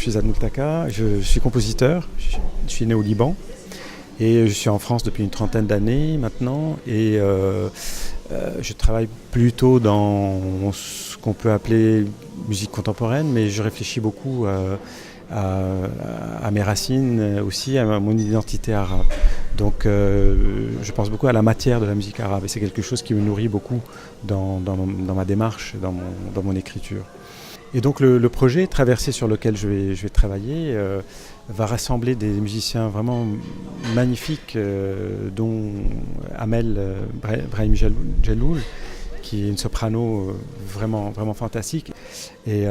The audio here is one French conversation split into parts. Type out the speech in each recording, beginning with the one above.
suis Adnoul Taka, je suis compositeur, je suis né au Liban et je suis en France depuis une trentaine d'années maintenant et je travaille plutôt dans ce qu'on peut appeler musique contemporaine, mais je réfléchis beaucoup à mes racines aussi, à mon identité arabe. Donc je pense beaucoup à la matière de la musique arabe et c'est quelque chose qui me nourrit beaucoup dans ma démarche, dans mon écriture. Et donc le projet Traversée sur lequel je vais travailler va rassembler des musiciens vraiment magnifiques, dont Amel Brahim Jelloul, qui est une soprano vraiment fantastique. Et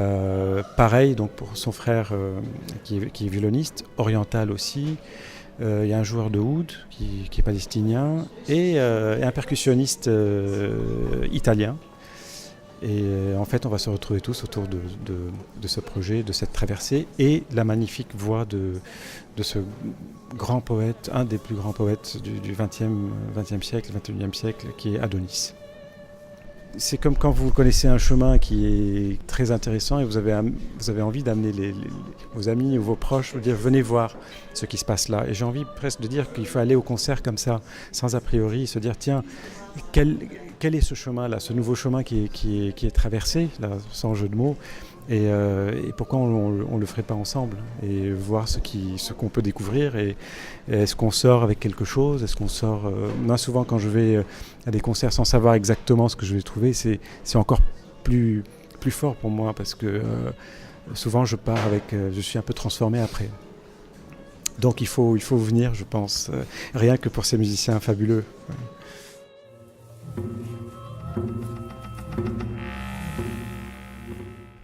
pareil donc pour son frère qui est violoniste, oriental aussi. Il y a un joueur de oud qui est palestinien et un percussionniste italien. Et en fait, on va se retrouver tous autour de ce projet, de cette traversée et la magnifique voix de ce grand poète, un des plus grands poètes du XXe siècle, XXIe siècle, qui est Adonis. C'est comme quand vous connaissez un chemin qui est très intéressant et vous avez envie d'amener vos amis ou vos proches, vous dire venez voir ce qui se passe là. Et j'ai envie presque de dire qu'il faut aller au concert comme ça, sans a priori, se dire tiens, quel est ce chemin-là, ce nouveau chemin qui est traversé, là, sans jeu de mots, et pourquoi on ne le ferait pas ensemble et voir ce qu'on peut découvrir et est-ce qu'on sort avec quelque chose, est-ce qu'on sort... moi souvent quand je vais à des concerts sans savoir exactement ce que je vais trouver, c'est encore plus fort pour moi parce que souvent je pars je suis un peu transformé après. Donc il faut venir, je pense, rien que pour ces musiciens fabuleux.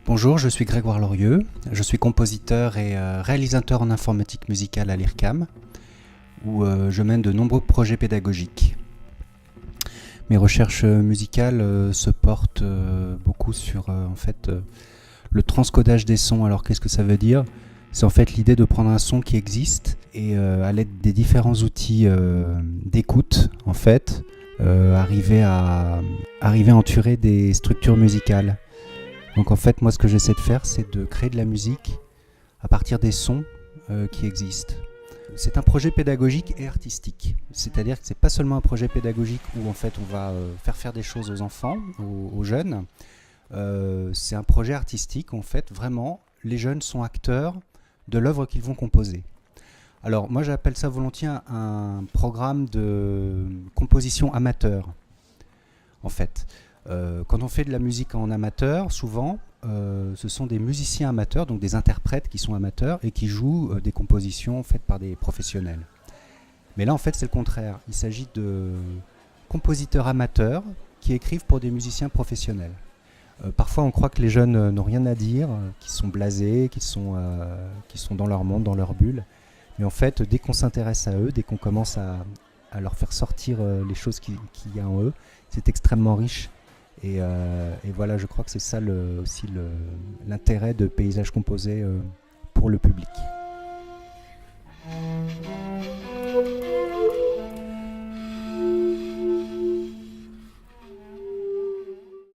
Bonjour, je suis Grégoire Lorieux, je suis compositeur et réalisateur en informatique musicale à l'IRCAM, où je mène de nombreux projets pédagogiques. Mes recherches musicales se portent beaucoup sur le transcodage des sons. Alors qu'est-ce que ça veut dire ? C'est en fait l'idée de prendre un son qui existe et à l'aide des différents outils d'écoute, en fait, arriver à enturer des structures musicales. Donc en fait, moi ce que j'essaie de faire, c'est de créer de la musique à partir des sons qui existent. C'est un projet pédagogique et artistique. C'est-à-dire que c'est pas seulement un projet pédagogique où en fait on va faire des choses aux enfants, aux jeunes. C'est un projet artistique où en fait vraiment les jeunes sont acteurs de l'œuvre qu'ils vont composer. Alors moi j'appelle ça volontiers un programme de composition amateur, en fait. Quand on fait de la musique en amateur, souvent, ce sont des musiciens amateurs, donc des interprètes qui sont amateurs et qui jouent des compositions faites par des professionnels. Mais là, en fait, c'est le contraire. Il s'agit de compositeurs amateurs qui écrivent pour des musiciens professionnels. Parfois, on croit que les jeunes n'ont rien à dire, qu'ils sont blasés, qu'ils sont dans leur monde, dans leur bulle. Mais en fait, dès qu'on s'intéresse à eux, dès qu'on commence à leur faire sortir les choses qu'il y a en eux, c'est extrêmement riche. Et voilà, je crois que c'est ça aussi l'intérêt de Paysages composés pour le public.